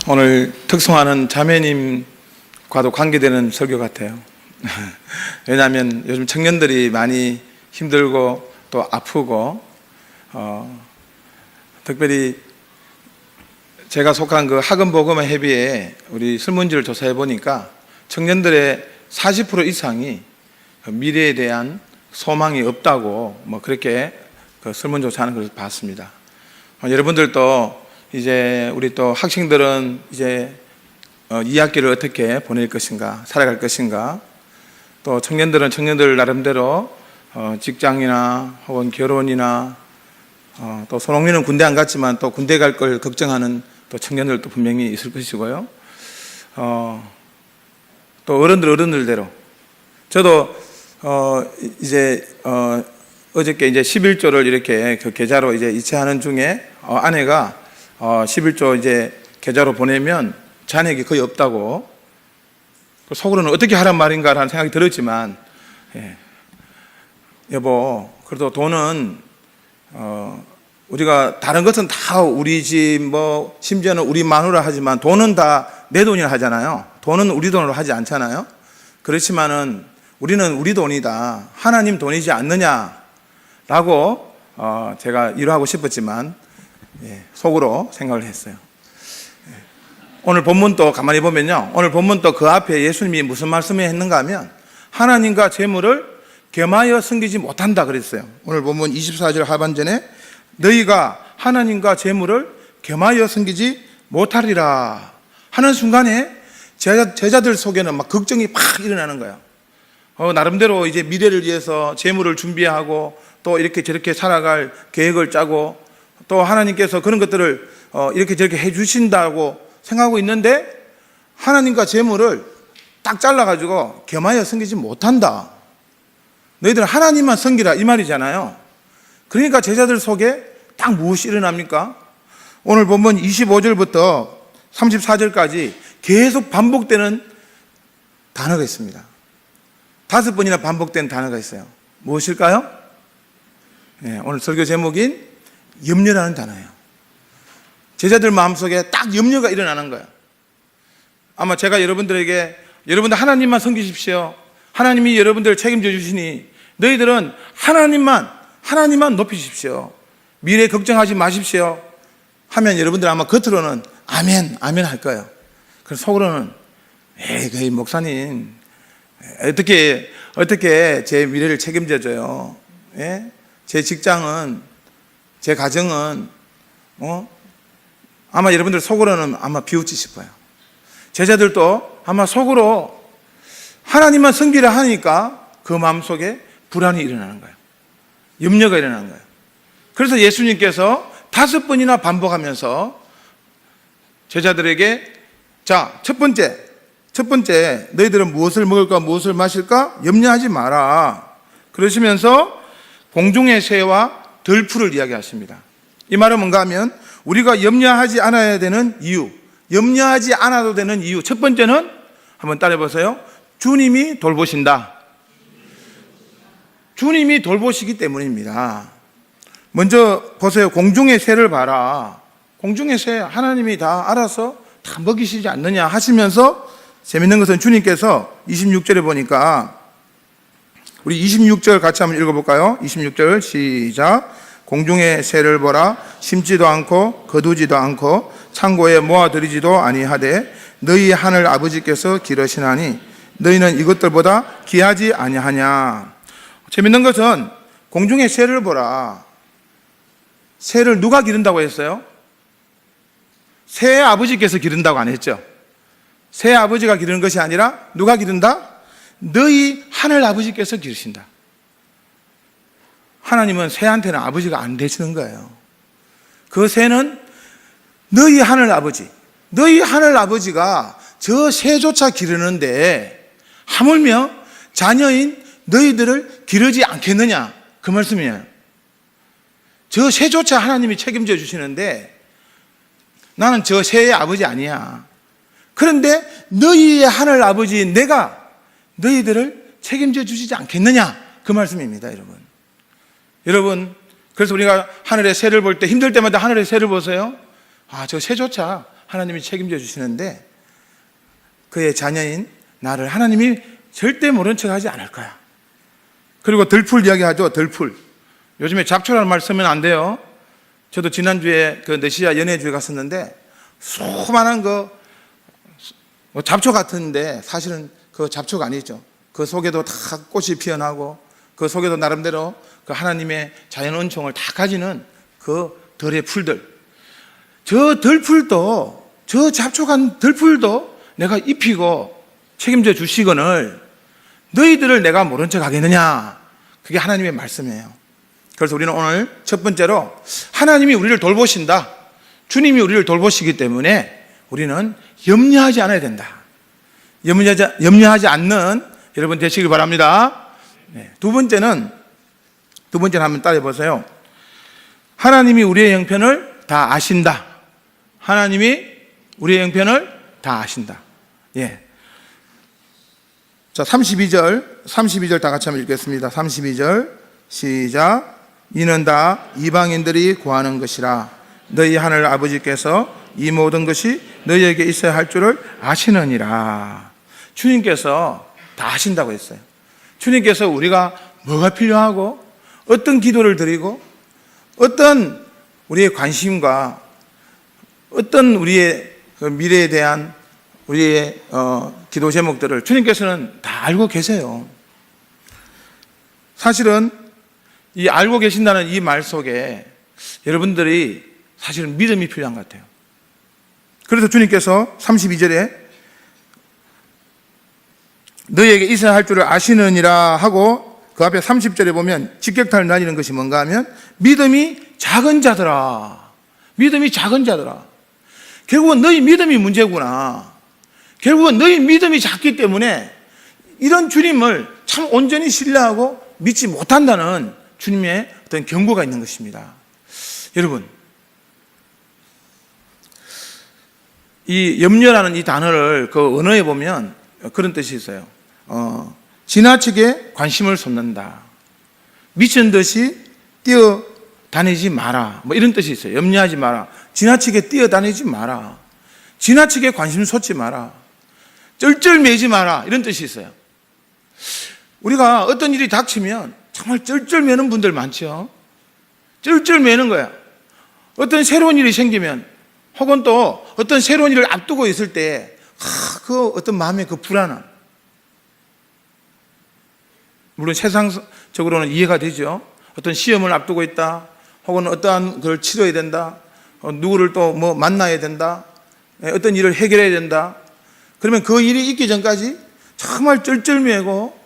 오늘 특송하는 자매님과도 관계되는 설교 같아요. 왜냐하면 요즘 청년들이 많이 힘들고 또 아프고 특별히 제가 속한 그 학원복음화 협의회 우리 설문지를 조사해 보니까 청년들의 40% 이상이 미래에 대한 소망이 없다고 그렇게 그 설문조사하는 것을 봤습니다. 여러분들도 이제 우리 또 학생들은 이제 2학기를 어떻게 보낼 것인가, 살아갈 것인가, 또 청년들은 청년들 나름대로 직장이나 혹은 결혼이나 또 손흥민은 군대 안 갔지만 또 군대 갈 걸 걱정하는 또 청년들도 분명히 있을 것이고요. 또 어른들대로 저도 이제 어저께 이제 11조를 이렇게 그 계좌로 이제 이체하는 중에 아내가 11조 이제 계좌로 보내면 잔액이 거의 없다고, 속으로는 어떻게 하란 말인가 라는 생각이 들었지만, 여보, 그래도 돈은 우리가 다른 것은 다 우리 집 심지어는 우리 마누라 하지만 돈은 다 내 돈이라 하잖아요. 돈은 우리 돈으로 하지 않잖아요. 그렇지만은 우리는 우리 돈이다, 하나님 돈이지 않느냐라고 제가 위로하고 싶었지만 속으로 생각을 했어요. 오늘 본문도 가만히 보면요, 오늘 본문도 그 앞에 예수님이 무슨 말씀을 했는가 하면 하나님과 재물을 겸하여 섬기지 못한다 그랬어요. 오늘 본문 24절 하반전에 너희가 하나님과 재물을 겸하여 섬기지 못하리라 하는 순간에 제자들 속에는 막 걱정이 팍 일어나는 거예요. 나름대로 이제 미래를 위해서 재물을 준비하고 또 이렇게 저렇게 살아갈 계획을 짜고 또 하나님께서 그런 것들을 이렇게 저렇게 해주신다고 생각하고 있는데 하나님과 재물을 딱 잘라가지고 겸하여 섬기지 못한다. 너희들은 하나님만 섬기라 이 말이잖아요. 그러니까 제자들 속에 딱 무엇이 일어납니까? 오늘 본문 25절부터 34절까지 계속 반복되는 단어가 있습니다. 5번이나 반복된 단어가 있어요. 무엇일까요? 오늘 설교 제목인 염려라는 단어예요. 제자들 마음속에 딱 염려가 일어나는 거예요. 아마 제가 여러분들에게 여러분들 하나님만 섬기십시오, 하나님이 여러분들을 책임져 주시니 너희들은 하나님만 높이십시오, 미래 걱정하지 마십시오 하면 여러분들 아마 겉으로는 아멘 할 거예요. 그래서 속으로는 그 목사님 어떻게 제 미래를 책임져 줘요? 제 직장은, 제 가정은 아마 여러분들 속으로는 아마 비웃지 싶어요. 제자들도 아마 속으로 하나님만 섬기라 하니까 그 마음속에 불안이 일어나는 거예요. 염려가 일어나는 거예요. 그래서 예수님께서 5번이나 반복하면서 제자들에게 자, 첫 번째 너희들은 무엇을 먹을까 무엇을 마실까 염려하지 마라 그러시면서 공중의 새와 들풀을 이야기하십니다. 이 말은 뭔가 하면 우리가 염려하지 않아야 되는 이유, 염려하지 않아도 되는 이유, 첫 번째는 한번 따라해보세요. 주님이 돌보신다. 주님이 돌보시기 때문입니다. 먼저 보세요. 공중의 새를 봐라. 공중의 새 하나님이 다 알아서 다 먹이시지 않느냐 하시면서 재밌는 것은 주님께서 26절에 보니까 우리 26절 같이 한번 읽어볼까요? 26절 시작. 공중의 새를 보라. 심지도 않고 거두지도 않고 창고에 모아들이지도 아니하되 너희 하늘 아버지께서 기르시나니 너희는 이것들보다 귀하지 아니하냐. 재밌는 것은 공중의 새를 보라. 새를 누가 기른다고 했어요? 새 아버지께서 기른다고 안 했죠? 새 아버지가 기르는 것이 아니라 누가 기른다? 너희 하늘 아버지께서 기르신다. 하나님은 새한테는 아버지가 안 되시는 거예요. 그 새는 너희 하늘 아버지가 저 새조차 기르는데 하물며 자녀인 너희들을 기르지 않겠느냐 그 말씀이에요. 저 새조차 하나님이 책임져 주시는데 나는 저 새의 아버지 아니야. 그런데 너희의 하늘 아버지 내가 너희들을 책임져 주시지 않겠느냐 그 말씀입니다. 여러분 그래서 우리가 하늘의 새를 볼 때 힘들 때마다 하늘의 새를 보세요. 저 새조차 하나님이 책임져 주시는데 그의 자녀인 나를 하나님이 절대 모른 척 하지 않을 거야. 그리고 덜풀 이야기하죠. 덜풀. 요즘에 잡초라는 말 쓰면 안 돼요. 저도 지난주에 그 러시아 연해주에 갔었는데 수많은 잡초 같은데 사실은 그 잡초가 아니죠. 그 속에도 다 꽃이 피어나고 그 속에도 나름대로 그 하나님의 자연 은총을 다 가지는 그 덜의 풀들. 저 덜풀도, 저 잡초간 덜풀도 내가 입히고 책임져 주시거늘 너희들을 내가 모른 척 하겠느냐. 그게 하나님의 말씀이에요. 그래서 우리는 오늘 첫 번째로 하나님이 우리를 돌보신다. 주님이 우리를 돌보시기 때문에 우리는 염려하지 않아야 된다. 염려하지 않는 여러분 되시길 바랍니다. 두 번째는 한번 따라해 보세요. 하나님이 우리의 형편을 다 아신다. 하나님이 우리의 형편을 다 아신다. 예. 자, 32절 다 같이 한번 읽겠습니다. 32절 시작. 이는 다 이방인들이 구하는 것이라. 너희 하늘 아버지께서 이 모든 것이 너희에게 있어야 할 줄을 아시느니라. 주님께서 다 아신다고 했어요. 주님께서 우리가 뭐가 필요하고 어떤 기도를 드리고 어떤 우리의 관심과 어떤 우리의 그 미래에 대한 우리의 기도 제목들을 주님께서는 다 알고 계세요. 사실은 이 알고 계신다는 이 말 속에 여러분들이 사실은 믿음이 필요한 것 같아요. 그래서 주님께서 32절에 너희에게 있어야 할 줄을 아시느니라 하고 그 앞에 30절에 보면 직격탄을 날리는 것이 뭔가 하면 믿음이 작은 자들아. 믿음이 작은 자들아. 결국은 너희 믿음이 문제구나. 결국은 너희 믿음이 작기 때문에 이런 주님을 참 온전히 신뢰하고 믿지 못한다는 주님의 어떤 경고가 있는 것입니다. 여러분, 이 염려라는 이 단어를 그 언어에 보면 그런 뜻이 있어요. 지나치게 관심을 쏟는다. 미친 듯이 뛰어다니지 마라. 뭐 이런 뜻이 있어요. 염려하지 마라. 지나치게 뛰어다니지 마라. 지나치게 관심 쏟지 마라. 쩔쩔매지 마라. 이런 뜻이 있어요. 우리가 어떤 일이 닥치면 정말 쩔쩔매는 분들 많죠. 쩔쩔매는 거야. 어떤 새로운 일이 생기면 혹은 또 어떤 새로운 일을 앞두고 있을 때 그 어떤 마음의 그 불안함. 물론 세상적으로는 이해가 되죠. 어떤 시험을 앞두고 있다. 혹은 어떠한 걸 치러야 된다. 누구를 또 뭐 만나야 된다. 어떤 일을 해결해야 된다. 그러면 그 일이 있기 전까지 정말 쩔쩔매고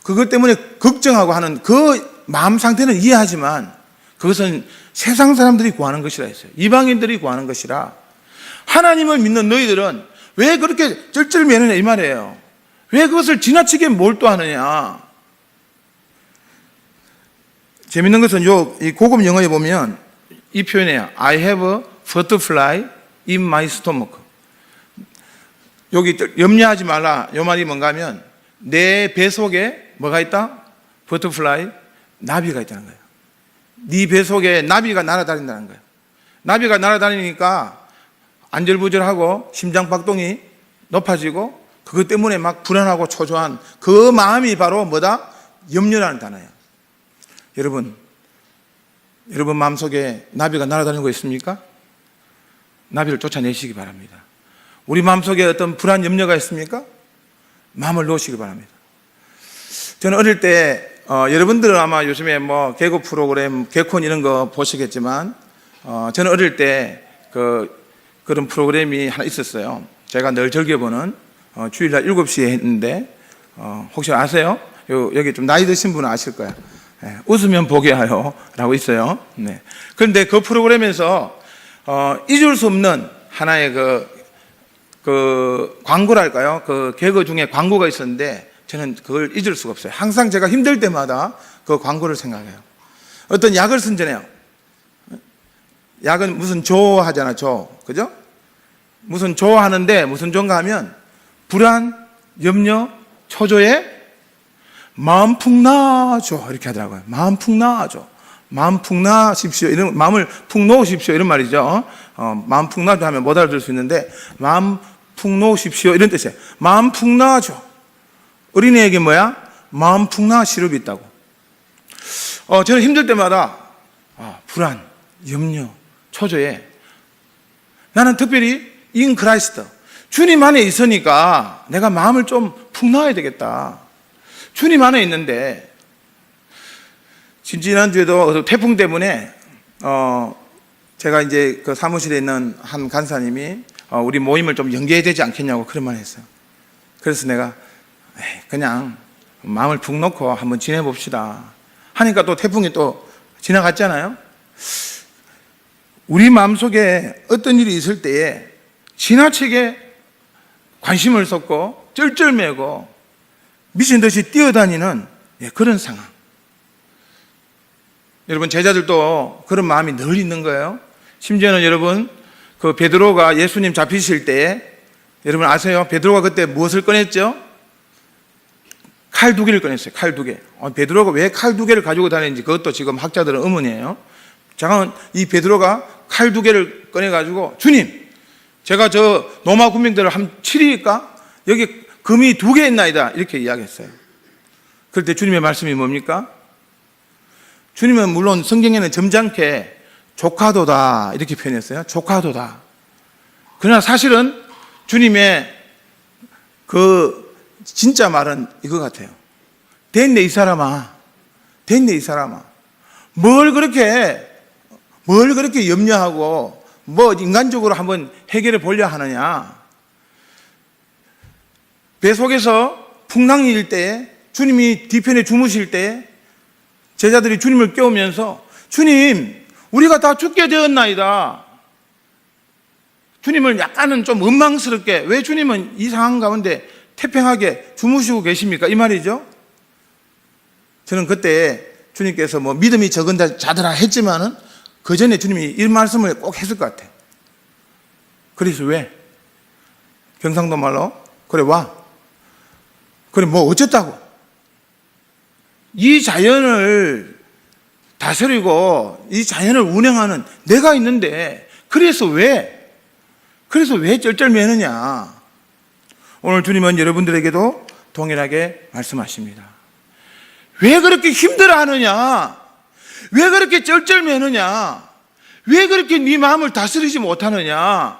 그것 때문에 걱정하고 하는 그 마음 상태는 이해하지만 그것은 세상 사람들이 구하는 것이라 했어요. 이방인들이 구하는 것이라. 하나님을 믿는 너희들은 왜 그렇게 쩔쩔매느냐 이 말이에요. 왜 그것을 지나치게 몰두하느냐. 재밌는 것은 이 고급 영어에 보면 이 표현이에요. I have a butterfly in my stomach. 여기 염려하지 말라. 이 말이 뭔가 하면 내 뱃속에 뭐가 있다? 버터플라이, 나비가 있다는 거예요. 네 뱃속에 나비가 날아다닌다는 거예요. 나비가 날아다니니까 안절부절하고 심장박동이 높아지고 그것 때문에 막 불안하고 초조한 그 마음이 바로 뭐다? 염려라는 단어예요. 여러분 마음속에 나비가 날아다니는 거 있습니까? 나비를 쫓아내시기 바랍니다. 우리 마음속에 어떤 불안 염려가 있습니까? 마음을 놓으시기 바랍니다. 저는 어릴 때 여러분들은 아마 요즘에 뭐 개그 프로그램 개콘 이런 거 보시겠지만 저는 어릴 때 그런 프로그램이 하나 있었어요. 제가 늘 즐겨보는 주일날 7시에 했는데 혹시 아세요? 여기 좀 나이 드신 분은 아실 거예요. 네, 웃으면 보게 하여 라고 있어요. 네. 그런데 그 프로그램에서 잊을 수 없는 하나의 그 광고랄까요? 그 개그 중에 광고가 있었는데 저는 그걸 잊을 수가 없어요. 항상 제가 힘들 때마다 그 광고를 생각해요. 어떤 약을 쓴잖아요. 약은 무슨 조 하잖아, 조. 그죠? 무슨 조 하는데 무슨 조인가 하면 불안, 염려, 초조에 마음 푹 놔줘. 이렇게 하더라고요. 마음 푹 놔줘. 마음 풍나십시오. 이런, 마음을 푹 놓으십시오. 이런 말이죠. 마음 풍나죠 하면 못 알아들 수 있는데, 마음 푹 놓으십시오. 이런 뜻이에요. 마음 풍나죠. 어린애에게 뭐야? 마음 풍나 시럽이 있다고. 저는 힘들 때마다, 불안, 염려, 초조해. 나는 특별히 in Christ, 주님 안에 있으니까 내가 마음을 좀 풍나야 되겠다. 주님 안에 있는데, 지난주에도 태풍 때문에, 제가 이제 그 사무실에 있는 한 간사님이, 우리 모임을 좀 연계해야 되지 않겠냐고 그런 말 했어요. 그래서 내가, 그냥 마음을 푹 놓고 한번 지내봅시다. 하니까 또 태풍이 또 지나갔잖아요. 우리 마음속에 어떤 일이 있을 때에 지나치게 관심을 쏟고 쩔쩔매고 미친 듯이 뛰어다니는 그런 상황. 여러분, 제자들도 그런 마음이 늘 있는 거예요. 심지어는 여러분, 그 베드로가 예수님 잡히실 때에, 여러분 아세요? 베드로가 그때 무엇을 꺼냈죠? 칼 2개를 꺼냈어요. 칼 2개. 베드로가 왜 칼 2개를 가지고 다니는지 그것도 지금 학자들은 의문이에요. 잠깐, 이 베드로가 칼 2개를 꺼내가지고, 주님, 제가 저 로마 군병들을 한번 치리니까 여기 금이 2개 있나이다. 이렇게 이야기했어요. 그럴 때 주님의 말씀이 뭡니까? 주님은 물론 성경에는 점잖게 조카도다 이렇게 표현했어요. 조카도다. 그러나 사실은 주님의 그 진짜 말은 이거 같아요. 됐네 이 사람아. 됐네 이 사람아. 뭘 그렇게 염려하고 뭐 인간적으로 한번 해결해 보려 하느냐. 배 속에서 풍랑일 때에 주님이 뒤편에 주무실 때에 제자들이 주님을 깨우면서, 주님, 우리가 다 죽게 되었나이다. 주님을 약간은 좀 원망스럽게, 왜 주님은 이 상황 가운데 태평하게 주무시고 계십니까? 이 말이죠. 저는 그때 주님께서 뭐 믿음이 적은 자들아 했지만은 그 전에 주님이 이 말씀을 꼭 했을 것 같아요. 그래서 왜? 경상도 말로, 그래 와. 그래 뭐 어쨌다고. 이 자연을 다스리고 이 자연을 운행하는 내가 있는데 그래서 왜 쩔쩔매느냐. 오늘 주님은 여러분들에게도 동일하게 말씀하십니다. 왜 그렇게 힘들어하느냐? 왜 그렇게 쩔쩔매느냐? 왜 그렇게 네 마음을 다스리지 못하느냐?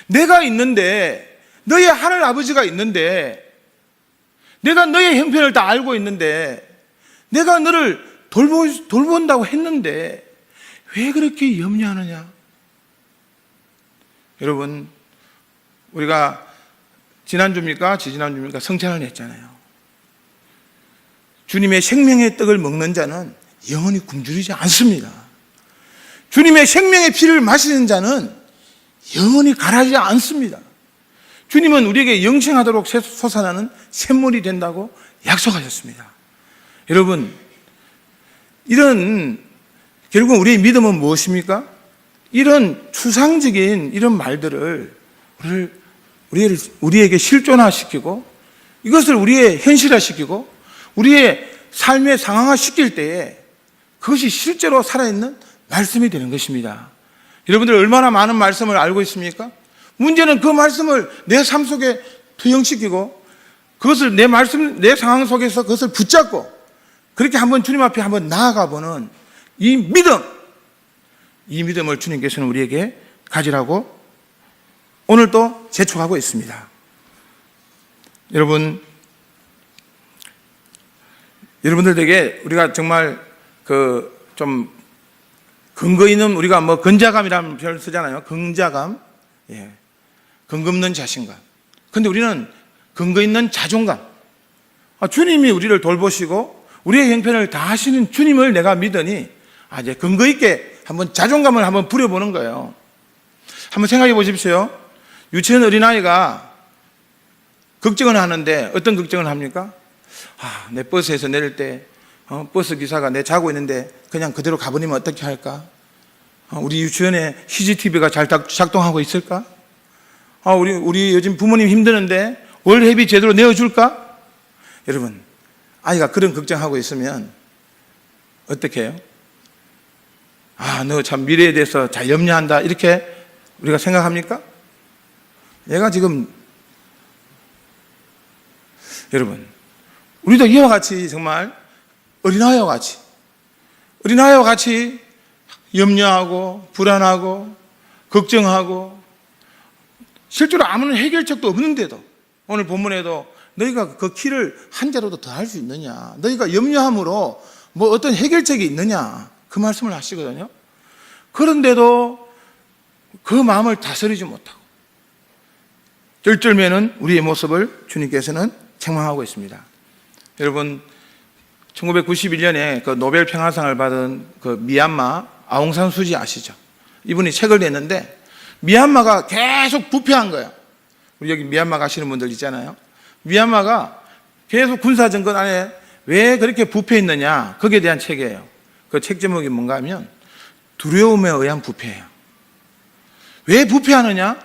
내가 있는데, 너의 하늘 아버지가 있는데, 내가 너의 형편을 다 알고 있는데, 내가 너를 돌본다고 했는데 왜 그렇게 염려하느냐? 여러분, 우리가 지난주입니까? 지지난주입니까? 성찬을 했잖아요. 주님의 생명의 떡을 먹는 자는 영원히 굶주리지 않습니다. 주님의 생명의 피를 마시는 자는 영원히 가라지 않습니다. 주님은 우리에게 영생하도록 솟아나는 샘물이 된다고 약속하셨습니다. 여러분, 결국 우리의 믿음은 무엇입니까? 이런 추상적인 이런 말들을 우리에게 실존화시키고 이것을 우리의 현실화시키고 우리의 삶의 상황화시킬 때에 그것이 실제로 살아있는 말씀이 되는 것입니다. 여러분들 얼마나 많은 말씀을 알고 있습니까? 문제는 그 말씀을 내 삶 속에 투영시키고 그것을 내 상황 속에서 그것을 붙잡고 그렇게 한번 주님 앞에 한번 나아가 보는 이 믿음을 주님께서는 우리에게 가지라고 오늘 또 재촉하고 있습니다. 여러분들에게 우리가 정말 좀 근거 있는, 우리가 뭐 근자감이라는 표현을 쓰잖아요. 근자감, 근거 없는 자신감. 근데 우리는 근거 있는 자존감. 주님이 우리를 돌보시고 우리의 형편을 다 하시는 주님을 내가 믿으니 이제 근거 있게 한번 자존감을 한번 부려보는 거예요. 한번 생각해 보십시오. 유치원 어린아이가 걱정을 하는데 어떤 걱정을 합니까? 내 버스에서 내릴 때 버스 기사가 내 자고 있는데 그냥 그대로 가버리면 어떻게 할까? 우리 유치원에 CCTV가 잘 작동하고 있을까? 우리 요즘 부모님 힘드는데 월회비 제대로 내어줄까? 여러분, 아이가 그런 걱정하고 있으면 어떻게 해요? 너 참 미래에 대해서 잘 염려한다. 이렇게 우리가 생각합니까? 얘가 지금, 여러분, 우리도 이와 같이 정말 어린아이와 같이 염려하고, 불안하고, 걱정하고, 실제로 아무런 해결책도 없는데도 오늘 본문에도 너희가 그 키를 한 자로도 더 할 수 있느냐, 너희가 염려함으로 뭐 어떤 해결책이 있느냐, 그 말씀을 하시거든요. 그런데도 그 마음을 다스리지 못하고 쩔쩔매는 우리의 모습을 주님께서는 책망하고 있습니다. 여러분, 1991년에 그 노벨 평화상을 받은 그 미얀마 아웅산 수지 아시죠? 이분이 책을 냈는데 미얀마가 계속 부패한 거예요. 우리 여기 미얀마 가시는 분들 있잖아요. 미얀마가 계속 군사정권 안에 왜 그렇게 부패했느냐, 거기에 대한 책이에요. 그 책 제목이 뭔가 하면 두려움에 의한 부패예요. 왜 부패하느냐?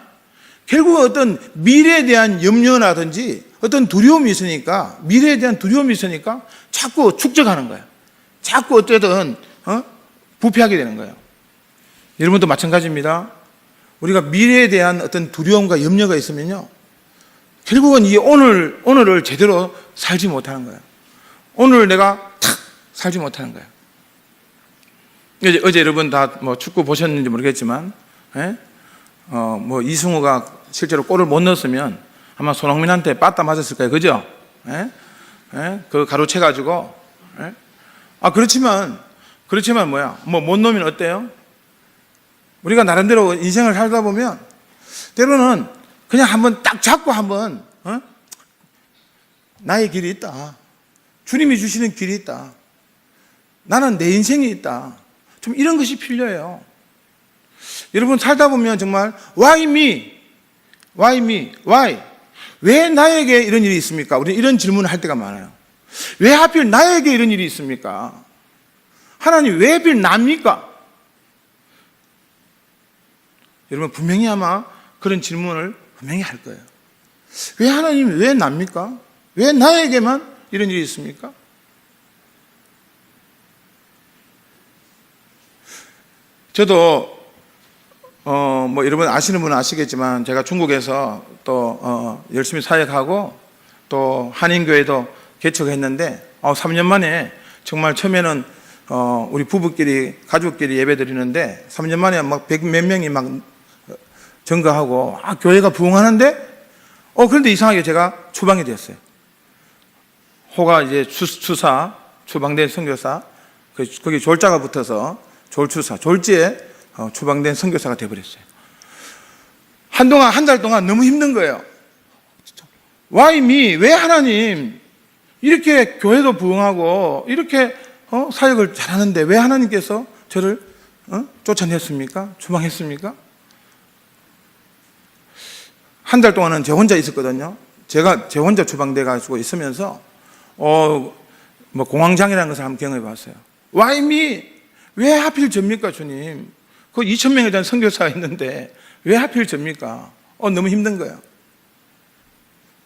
결국 어떤 미래에 대한 염려라든지 어떤 두려움이 있으니까, 미래에 대한 두려움이 있으니까 자꾸 축적하는 거예요. 자꾸 어쨌든 부패하게 되는 거예요. 여러분도 마찬가지입니다. 우리가 미래에 대한 어떤 두려움과 염려가 있으면요, 결국은 이 오늘을 제대로 살지 못하는 거예요. 오늘 내가 탁 살지 못하는 거예요. 어제 여러분 다 뭐 축구 보셨는지 모르겠지만, 뭐 이승우가 실제로 골을 못 넣었으면 아마 손흥민한테 빠따 맞았을 거예요. 그죠? 그 가로채가지고. 그렇지만 뭐야? 뭐 못 넣으면 어때요? 우리가 나름대로 인생을 살다 보면 때로는 그냥 한번 딱 잡고 한번, 나의 길이 있다. 주님이 주시는 길이 있다. 나는 내 인생이 있다. 좀 이런 것이 필요해요. 여러분 살다 보면 정말 Why me? 왜 나에게 이런 일이 있습니까? 우리 이런 질문을 할 때가 많아요. 왜 하필 나에게 이런 일이 있습니까? 하나님 왜 하필 납니까? 여러분 분명히 아마 그런 질문을 분명히 할 거예요. 왜 하나님 왜 납니까? 왜 나에게만 이런 일이 있습니까? 저도 뭐 여러분 아시는 분은 아시겠지만 제가 중국에서 또 열심히 사역하고 또 한인교회도 개척했는데 3년 만에 정말 처음에는 우리 부부끼리 가족끼리 예배 드리는데 3년 만에 막 100몇 명이 막 증거하고 교회가 부흥하는데 그런데 이상하게 제가 추방이 되었어요. 호가 이제 추사 추방된 선교사, 거기 졸자가 붙어서 졸추사, 졸지에 추방된 선교사가 되어버렸어요. 한동안 한 달 동안 너무 힘든 거예요. Why me? 왜 하나님 이렇게 교회도 부흥하고 이렇게 사역을 잘하는데 왜 하나님께서 저를 쫓아냈습니까? 추방했습니까? 한 달 동안은 제 혼자 있었거든요. 제 혼자 추방돼 가지고 있으면서 뭐 공황장애라는 것을 한번 경험해 봤어요. Why me? 왜 하필 접니까, 주님? 그 2,000명에 대한 선교사가 있는데 왜 하필 접니까? 너무 힘든 거예요.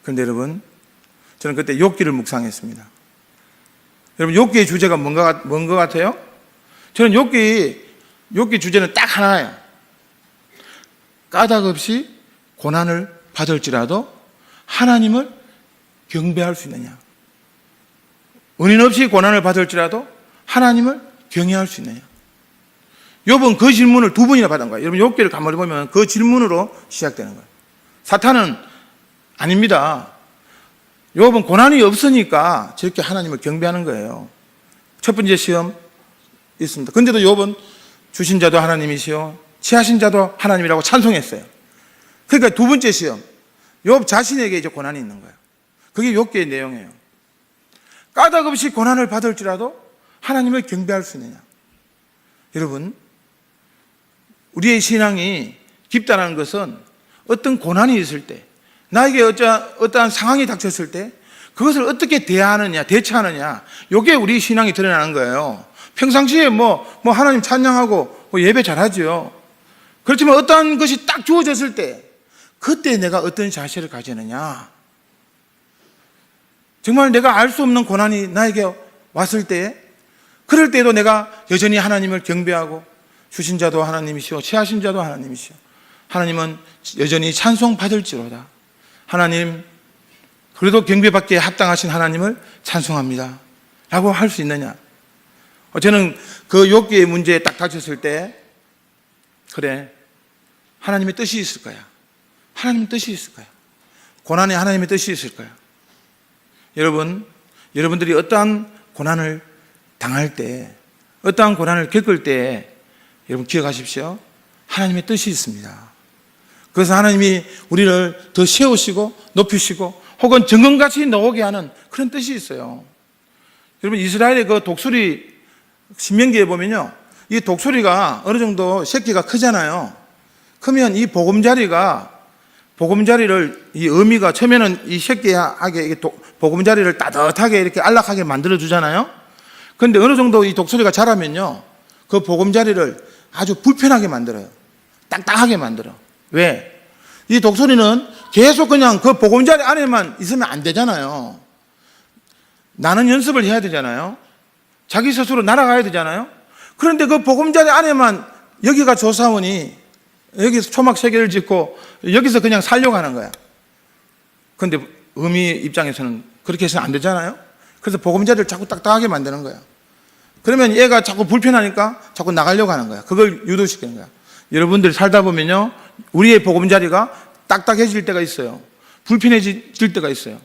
그런데 여러분, 저는 그때 욥기를 묵상했습니다. 여러분, 욥기의 주제가 뭔 것 같아요? 저는 욥기 주제는 딱 하나예요. 까닭 없이 고난을 받을지라도 하나님을 경배할 수 있느냐? 원인 없이 고난을 받을지라도 하나님을 경외할 수 있느냐? 욥은 그 질문을 2번이나 받은 거예요. 여러분 욥기를 가만히 보면 그 질문으로 시작되는 거예요. 사탄은 아닙니다. 욥은 고난이 없으니까 저렇게 하나님을 경배하는 거예요. 첫 번째 시험 있습니다. 그런데도 욥은 주신 자도 하나님이시요 취하신 자도 하나님이라고 찬송했어요. 그러니까 2번째 시험, 욥 자신에게 이제 고난이 있는 거예요. 그게 욥기의 내용이에요. 까닭 없이 고난을 받을지라도 하나님을 경배할 수 있느냐? 여러분, 우리의 신앙이 깊다는 것은 어떤 고난이 있을 때, 나에게 어떠한 상황이 닥쳤을 때 그것을 어떻게 대처하느냐, 이게 우리 신앙이 드러나는 거예요. 평상시에 뭐 하나님 찬양하고 예배 잘하죠. 그렇지만 어떠한 것이 딱 주어졌을 때 그때 내가 어떤 자세를 가지느냐, 정말 내가 알 수 없는 고난이 나에게 왔을 때, 그럴 때도 내가 여전히 하나님을 경배하고 주신 자도 하나님이시오 취하신 자도 하나님이시오. 하나님은 여전히 찬송받을지로다. 하나님, 그래도 경배받기에 합당하신 하나님을 찬송합니다 라고 할 수 있느냐? 저는 그 욥기의 문제에 딱 닥쳤을 때, 그래, 하나님의 뜻이 있을 거야. 하나님의 뜻이 있을 거야. 고난에 하나님의 뜻이 있을 거야. 여러분들이 어떠한 고난을 당할 때, 어떠한 고난을 겪을 때, 여러분 기억하십시오. 하나님의 뜻이 있습니다. 그래서 하나님이 우리를 더 세우시고 높이시고 혹은 정금같이 나오게 하는 그런 뜻이 있어요. 여러분, 이스라엘의 그 독수리, 신명기에 보면요, 이 독수리가 어느 정도 새끼가 크잖아요. 크면 이 보금자리를, 이 어미가 처음에는 이 새끼하게 보금자리를 따뜻하게 이렇게 안락하게 만들어주잖아요. 그런데 어느 정도 이 독수리가 자라면요, 그 보금자리를 아주 불편하게 만들어요. 딱딱하게 만들어. 왜? 이 독수리는 계속 그냥 그 보금자리 안에만 있으면 안 되잖아요. 나는 연습을 해야 되잖아요. 자기 스스로 날아가야 되잖아요. 그런데 그 보금자리 안에만, 여기가 조사원이 여기서 초막 3개를 짓고 여기서 그냥 살려고 하는 거야. 그런데 어미 입장에서는 그렇게 해서는 안 되잖아요. 그래서 보금자리를 자꾸 딱딱하게 만드는 거야. 그러면 얘가 자꾸 불편하니까 자꾸 나가려고 하는 거야. 그걸 유도시키는 거야. 여러분들이 살다 보면요, 우리의 보금자리가 딱딱해질 때가 있어요. 불편해질 때가 있어요.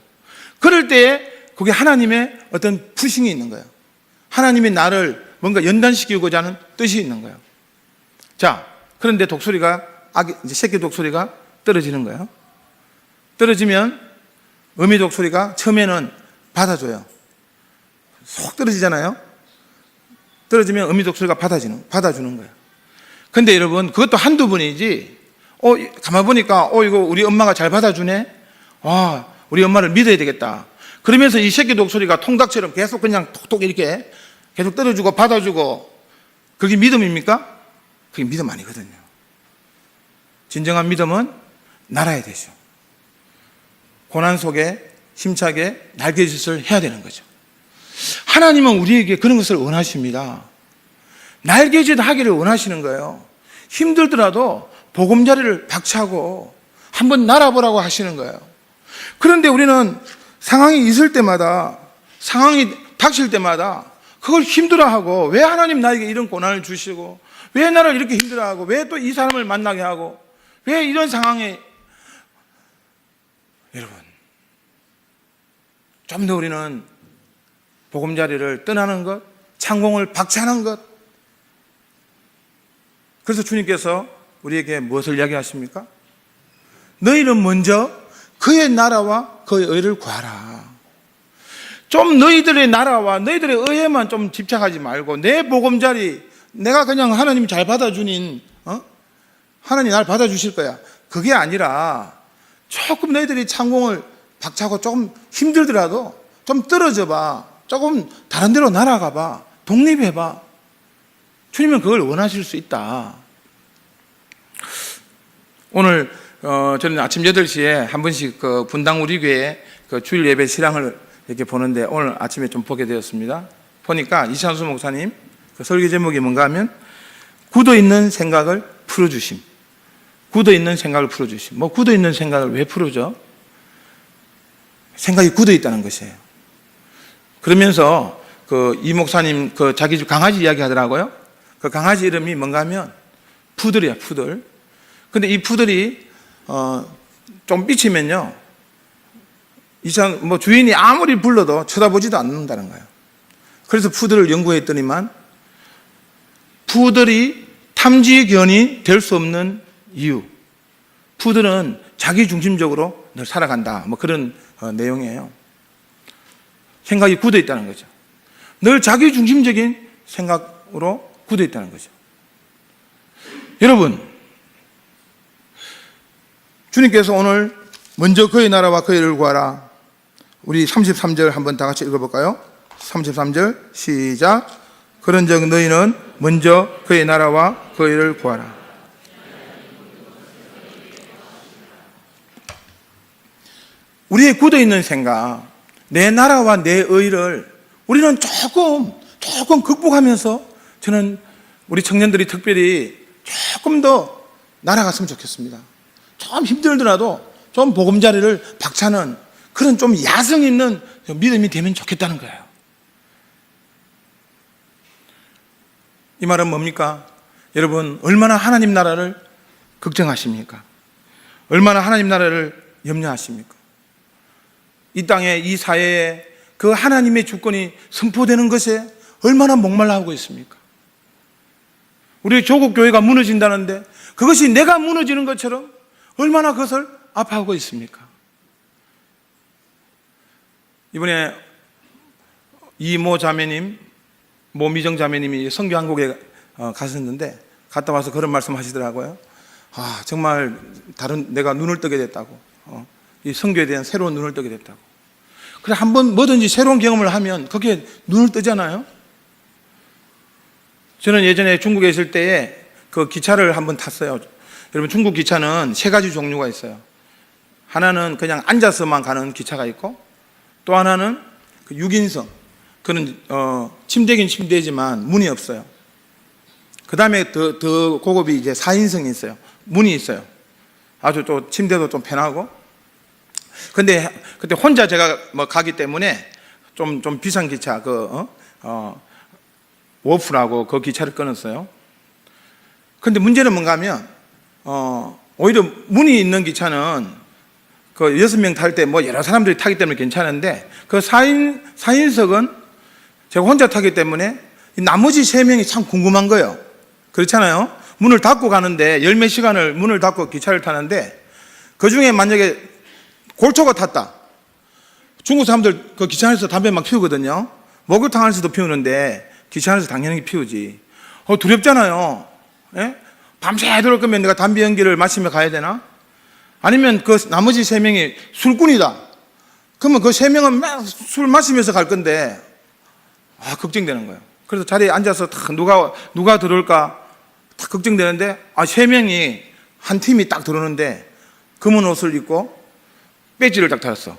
그럴 때에 그게 하나님의 어떤 푸싱이 있는 거예요. 하나님이 나를 뭔가 연단시키고자 하는 뜻이 있는 거예요. 자, 그런데 독수리가, 새끼 독수리가 떨어지는 거예요. 떨어지면 어미 독수리가 처음에는 받아줘요. 속 떨어지잖아요. 떨어지면 어미 독수리가 받아주는 거예요. 근데 여러분, 그것도 한두 번이지, 가만 보니까, 이거 우리 엄마가 잘 받아주네? 우리 엄마를 믿어야 되겠다. 그러면서 이 새끼 독수리가 통닭처럼 계속 그냥 톡톡 이렇게 계속 떨어주고 받아주고, 그게 믿음입니까? 그게 믿음 아니거든요. 진정한 믿음은 날아야 되죠. 고난 속에 힘차게 날개짓을 해야 되는 거죠. 하나님은 우리에게 그런 것을 원하십니다. 날개짓 하기를 원하시는 거예요. 힘들더라도 보금자리를 박차고 한번 날아보라고 하시는 거예요. 그런데 우리는 상황이 있을 때마다, 상황이 닥칠 때마다 그걸 힘들어하고, 왜 하나님 나에게 이런 고난을 주시고, 왜 나를 이렇게 힘들어하고, 왜 또 이 사람을 만나게 하고, 왜 이런 상황에, 여러분, 좀 더 우리는 보금자리를 떠나는 것, 창공을 박차는 것. 그래서 주님께서 우리에게 무엇을 이야기하십니까? 너희는 먼저 그의 나라와 그의 의를 구하라. 좀 너희들의 나라와 너희들의 의에만 좀 집착하지 말고, 내 보금자리, 내가 그냥 하나님 잘 받아주닌, 하나님 날 받아주실 거야, 그게 아니라 조금 너희들이 창공을 박차고 조금 힘들더라도 좀 떨어져 봐. 조금 다른 데로 날아가 봐. 독립해 봐. 주님은 그걸 원하실 수 있다. 오늘 저는 아침 8시에 한 번씩 그 분당 우리 교회 그 주일 예배 실황을 이렇게 보는데, 오늘 아침에 좀 보게 되었습니다. 보니까 이찬수 목사님 그 설교 제목이 뭔가 하면, 굳어있는 생각을 풀어주심. 굳어있는 생각을 풀어주심. 뭐 굳어있는 생각을 왜 풀어줘? 생각이 굳어있다는 것이에요. 그러면서 그 이 목사님 그 자기 집 강아지 이야기 하더라고요. 그 강아지 이름이 뭔가 하면 푸들이야, 푸들. 근데 이 푸들이 좀 삐치면요, 뭐 주인이 아무리 불러도 쳐다보지도 않는다는 거예요. 그래서 푸들을 연구했더니만, 푸들이 탐지견이 될 수 없는 이유, 푸들은 자기중심적으로 늘 살아간다, 뭐 그런 내용이에요. 생각이 굳어 있다는 거죠. 늘 자기중심적인 생각으로 굳어 있다는 거죠. 여러분, 주님께서 오늘 먼저 그의 나라와 그의 의를 구하라. 우리 33절 한번 다 같이 읽어볼까요? 33절 시작. 그런즉 너희는 먼저 그의 나라와 그의 의를 구하라. 우리의 굳어있는 생각, 내 나라와 내 의를 우리는 조금 극복하면서 저는 우리 청년들이 특별히 조금 더 날아갔으면 좋겠습니다. 좀 힘들더라도 좀 보금자리를 박차는 그런 좀 야성 있는 믿음이 되면 좋겠다는 거예요. 이 말은 뭡니까? 여러분, 얼마나 하나님 나라를 걱정하십니까? 얼마나 하나님 나라를 염려하십니까? 이 땅에, 이 사회에 그 하나님의 주권이 선포되는 것에 얼마나 목말라하고 있습니까? 우리 조국 교회가 무너진다는데 그것이 내가 무너지는 것처럼 얼마나 그것을 아파하고 있습니까? 이번에 이모 자매님, 모미정 자매님이 선교 한국에 가셨는데 갔다 와서 그런 말씀 하시더라고요. 정말 내가 눈을 뜨게 됐다고. 이 선교에 대한 새로운 눈을 뜨게 됐다고. 그래, 한번 뭐든지 새로운 경험을 하면 그게 눈을 뜨잖아요. 저는 예전에 중국에 있을 때에 그 기차를 한번 탔어요. 여러분, 중국 기차는 세 가지 종류가 있어요. 하나는 그냥 앉아서만 가는 기차가 있고, 또 하나는 그 6인석, 그는 침대긴 침대지만 문이 없어요. 그 다음에 더 고급이 이제 4인석이 있어요. 문이 있어요. 아주 또 침대도 좀 편하고. 근데 그때 혼자 제가 가기 때문에 좀 비싼 기차, 워프라고 그 기차를 끊었어요. 근데 문제는 뭔가 하면, 오히려 문이 있는 기차는 그 6명 탈 때 여러 사람들이 타기 때문에 괜찮은데, 그 4인석은 제가 혼자 타기 때문에 나머지 3명이 참 궁금한 거예요. 그렇잖아요. 문을 닫고 가는데, 열 몇 시간을 문을 닫고 기차를 타는데, 그 중에 만약에 골초가 탔다. 중국 사람들 그 기차 안에서 담배 막 피우거든요. 목욕탕 안에서도 피우는데 기차 안에서 당연히 피우지. 두렵잖아요. 예? 밤새도록 거면 내가 담배 연기를 마시며 가야 되나? 아니면 그 나머지 3명이 술꾼이다. 그러면 그 3명은 막 술 마시면서 갈 건데, 걱정되는 거예요. 그래서 자리에 앉아서 딱 누가 들어올까 딱 걱정되는데, 3명이 한 팀이 딱 들어오는데 검은 옷을 입고 배지를 딱 달았어.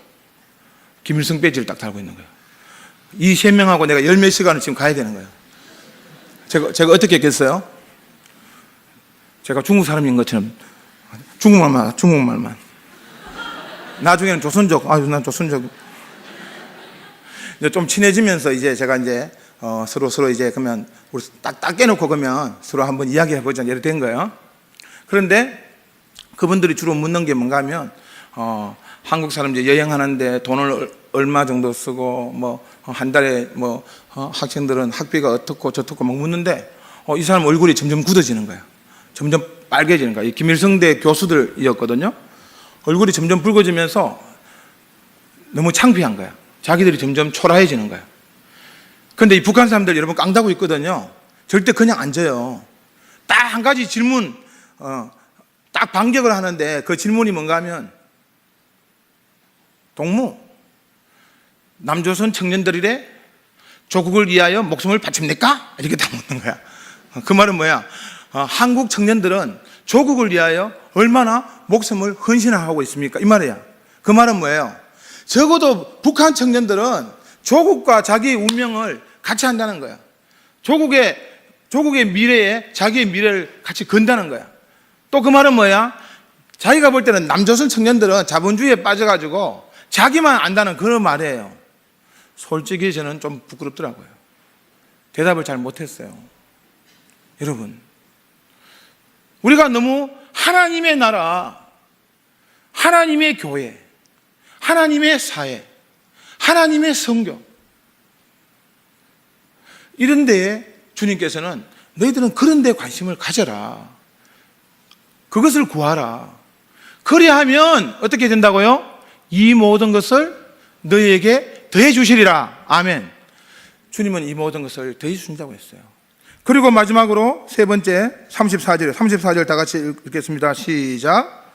김일성 배지를 딱 달고 있는 거예요. 이 3명하고 내가 열 몇 시간을 지금 가야 되는 거예요. 제가 어떻게 했겠어요? 제가 중국 사람인 것처럼 중국말만. 나중에는 조선족, 난 조선족. 이제 좀 친해지면서 이제 제가 이제 서로 이제 그러면 우리 딱 깨놓고 그러면 서로 한번 이야기해보자 이렇게 된 거예요. 그런데 그분들이 주로 묻는 게 뭔가 하면, 한국 사람들 여행하는데 돈을 얼마 정도 쓰고, 한 달에 학생들은 학비가 어떻고 저떻고 막 묻는데, 이 사람 얼굴이 점점 굳어지는 거예요. 점점 빨개지는 거예요. 김일성대 교수들이었거든요. 얼굴이 점점 붉어지면서 너무 창피한 거야. 자기들이 점점 초라해지는 거야. 그런데 이 북한 사람들 여러분 깡다고 있거든요. 절대 그냥 앉아요. 딱 한 가지 질문, 딱 반격을 하는데 그 질문이 뭔가 하면, 동무, 남조선 청년들이래 조국을 위하여 목숨을 바칩니까? 이렇게 다 묻는 거야. 그 말은 뭐야? 한국 청년들은 조국을 위하여 얼마나 목숨을 헌신하고 있습니까? 이 말이야. 그 말은 뭐예요? 적어도 북한 청년들은 조국과 자기의 운명을 같이 한다는 거야. 조국의 미래에 자기의 미래를 같이 건다는 거야. 또 그 말은 뭐야? 자기가 볼 때는 남조선 청년들은 자본주의에 빠져가지고 자기만 안다는 그런 말이에요. 솔직히 저는 좀 부끄럽더라고요. 대답을 잘 못했어요. 여러분, 우리가 너무 하나님의 나라, 하나님의 교회, 하나님의 사회, 하나님의 성경, 이런 데에 주님께서는 너희들은 그런 데에 관심을 가져라. 그것을 구하라. 그리하면 어떻게 된다고요? 이 모든 것을 너희에게 더해 주시리라. 아멘. 주님은 이 모든 것을 더해 주신다고 했어요. 그리고 마지막으로 세 번째 34절 다 같이 읽겠습니다. 시작.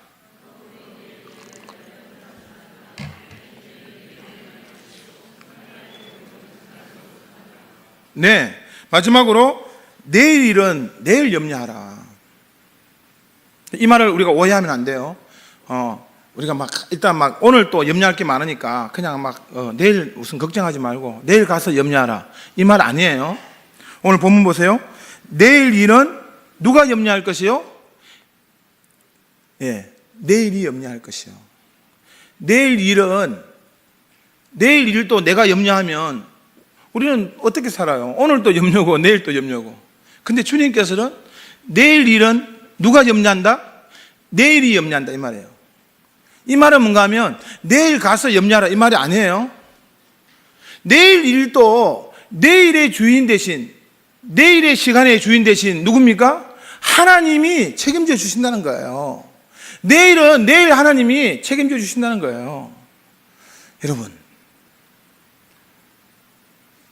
네, 마지막으로 내일 일은 내일 염려하라. 이 말을 우리가 오해하면 안 돼요. 우리가 일단 오늘 또 염려할 게 많으니까 그냥 내일 무슨 걱정하지 말고 내일 가서 염려하라. 이 말 아니에요. 오늘 본문 보세요. 내일 일은 누가 염려할 것이요? 예, 내일이 염려할 것이요. 내일 일도 내가 염려하면 우리는 어떻게 살아요? 오늘도 염려고 내일도 염려고. 근데 주님께서는 내일 일은 누가 염려한다? 내일이 염려한다 이 말이에요. 이 말은 뭔가 하면 내일 가서 염려하라 이 말이 아니에요. 내일 일도 내일의 주인 대신, 내일의 시간의 주인 대신 누굽니까? 하나님이 책임져 주신다는 거예요. 내일은 내일 하나님이 책임져 주신다는 거예요. 여러분,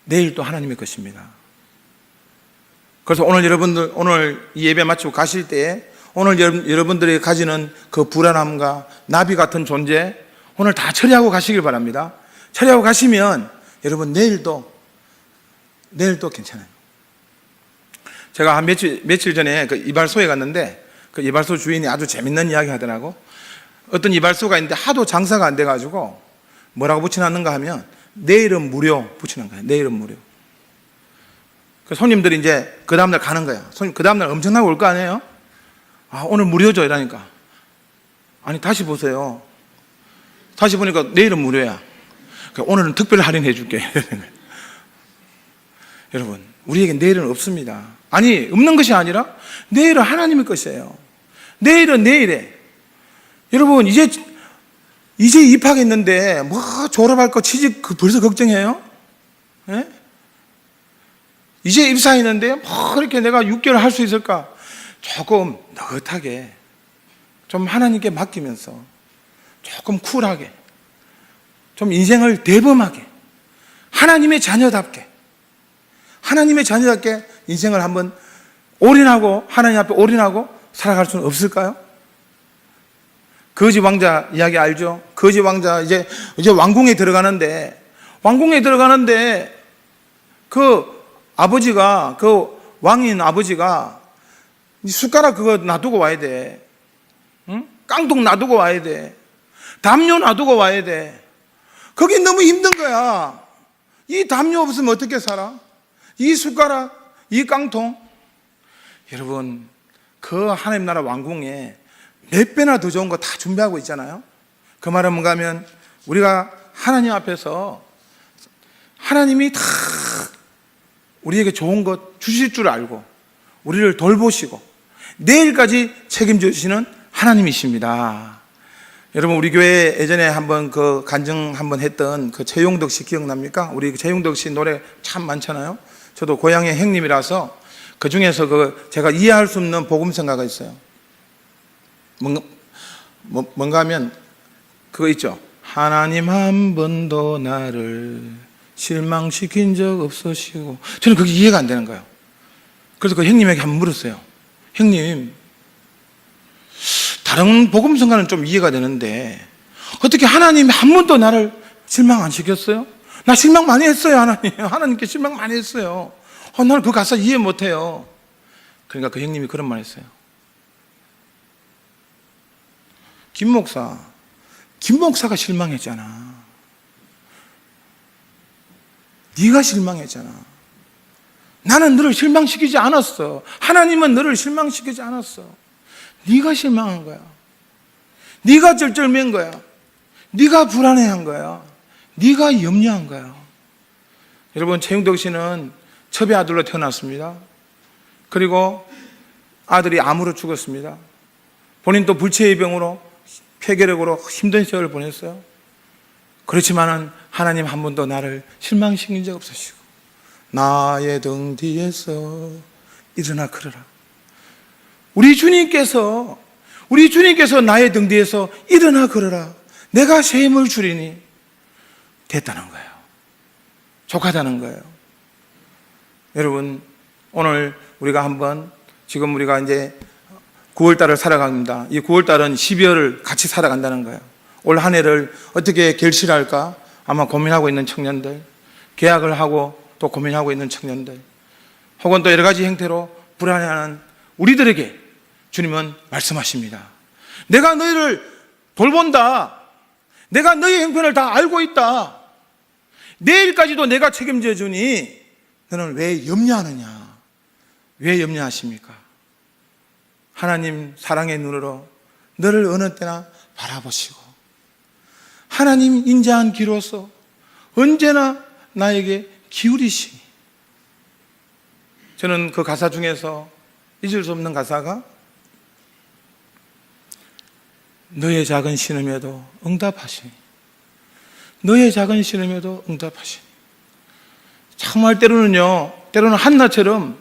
내일도 하나님의 것입니다. 그래서 오늘 여러분들, 오늘 이 예배 마치고 가실 때 오늘 여러분들이 가지는 그 불안함과 나비 같은 존재 오늘 다 처리하고 가시길 바랍니다. 처리하고 가시면 여러분 내일도 괜찮아요. 제가 한 며칠 전에 그 이발소에 갔는데 그 이발소 주인이 아주 재밌는 이야기 하더라고. 어떤 이발소가 있는데 하도 장사가 안 돼가지고 뭐라고 붙여놨는가 하면 내일은 무료 붙이는 거예요. 내일은 무료. 그 손님들이 이제 그 다음날 가는 거야. 손님 그 다음날 엄청나게 올 거 아니에요? 아, 오늘 무료죠 이러니까. 아니 다시 보세요. 다시 보니까 내일은 무료야. 오늘은 특별 할인해 줄게. 여러분, 우리에게 내일은 없습니다. 아니, 없는 것이 아니라 내일은 하나님의 것이에요. 내일은 내일에. 여러분, 이제 입학했는데 뭐 졸업할 거 취직 벌써 걱정해요? 예? 이제 입사했는데 뭐 그렇게 내가 6개월 할 수 있을까? 조금 느긋하게 좀 하나님께 맡기면서 조금 쿨하게 좀 인생을 대범하게 하나님의 자녀답게 인생을 한번 올인하고 하나님 앞에 올인하고 살아갈 수는 없을까요? 거지 왕자 이야기 알죠? 거지 왕자 이제 왕궁에 들어가는데 그 아버지가 그 왕인 아버지가 숟가락 그거 놔두고 와야 돼. 응? 깡통 놔두고 와야 돼. 담요 놔두고 와야 돼. 그게 너무 힘든 거야. 이 담요 없으면 어떻게 살아? 이 숟가락, 이 깡통. 여러분, 그 하나님 나라 왕궁에 몇 배나 더 좋은 거 다 준비하고 있잖아요. 그 말은 뭔가 하면 우리가 하나님 앞에서 하나님이 다 우리에게 좋은 것 주실 줄 알고 우리를 돌보시고 내일까지 책임져 주시는 하나님이십니다. 여러분, 우리 교회 예전에 한번 그 간증 한번 했던 그 최용덕 씨 기억납니까? 우리 최용덕 씨 노래 참 많잖아요. 저도 고향의 형님이라서 그 중에서 그 제가 이해할 수 없는 복음성가가 있어요. 뭔가 하면 그거 있죠. 하나님 한 번도 나를 실망시킨 적 없으시고. 저는 그게 이해가 안 되는 거예요. 그래서 그 형님에게 한번 물었어요. 형님, 다른 복음성가는 좀 이해가 되는데 어떻게 하나님이 한 번도 나를 실망 안 시켰어요? 나 실망 많이 했어요. 하나님께 실망 많이 했어요. 나는 그 가사 이해 못해요. 그러니까 그 형님이 그런 말 했어요. 김 목사가 실망했잖아. 네가 실망했잖아. 나는 너를 실망시키지 않았어. 하나님은 너를 실망시키지 않았어. 네가 실망한 거야. 네가 쩔쩔맨 거야. 네가 불안해한 거야. 네가 염려한 거야. 여러분, 최용덕 씨는 첩의 아들로 태어났습니다. 그리고 아들이 암으로 죽었습니다. 본인도 불치의 병으로 폐결핵으로 힘든 세월을 보냈어요. 그렇지만은 하나님 한 번도 나를 실망시킨 적 없으시고 나의 등 뒤에서 일어나 걸어라. 우리 주님께서 나의 등 뒤에서 일어나 걸어라. 내가 새 힘을 주리니 됐다는 거예요. 족하다는 거예요. 여러분, 오늘 우리가 한번 지금 우리가 이제 9월달을 살아갑니다. 이 9월달은 12월을 같이 살아간다는 거예요. 올 한 해를 어떻게 결실할까 아마 고민하고 있는 청년들, 계약을 하고 또 고민하고 있는 청년들, 혹은 또 여러 가지 형태로 불안해하는 우리들에게 주님은 말씀하십니다. 내가 너희를 돌본다. 내가 너희 형편을 다 알고 있다. 내일까지도 내가 책임져 주니 너는 왜 염려하느냐. 왜 염려하십니까? 하나님 사랑의 눈으로 너를 어느 때나 바라보시고 하나님 인자한 귀로서 언제나 나에게 기울이시니, 저는 그 가사 중에서 잊을 수 없는 가사가 너의 작은 신음에도 응답하시니, 너의 작은 신음에도 응답하시니. 정말 때로는 한나처럼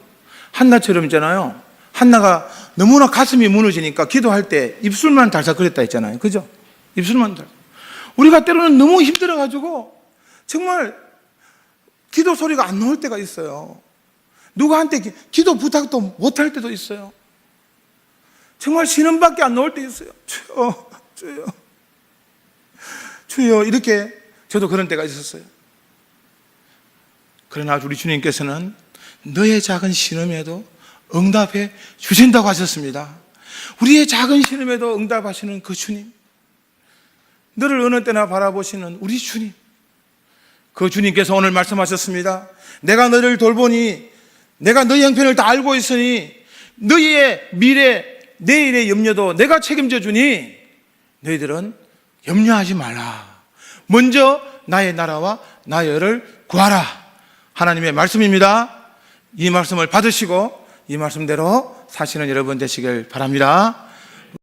있잖아요. 한나가 너무나 가슴이 무너지니까 기도할 때 입술만 달싹거렸다 했잖아요. 그죠? 입술만 달싹. 우리가 때로는 너무 힘들어가지고 정말 기도 소리가 안 나올 때가 있어요. 누구한테 기도 부탁도 못할 때도 있어요. 정말 신음밖에 안 나올 때 있어요. 주여, 주여, 주여, 이렇게 저도 그런 때가 있었어요. 그러나 우리 주님께서는 너의 작은 신음에도 응답해 주신다고 하셨습니다. 우리의 작은 신음에도 응답하시는 그 주님, 너를 어느 때나 바라보시는 우리 주님, 그 주님께서 오늘 말씀하셨습니다. 내가 너를 돌보니, 내가 너의 형편을 다 알고 있으니 너희의 미래, 내일의 염려도 내가 책임져 주니 너희들은 염려하지 말라. 먼저 나의 나라와 나여를 구하라. 하나님의 말씀입니다. 이 말씀을 받으시고 이 말씀대로 사시는 여러분 되시길 바랍니다.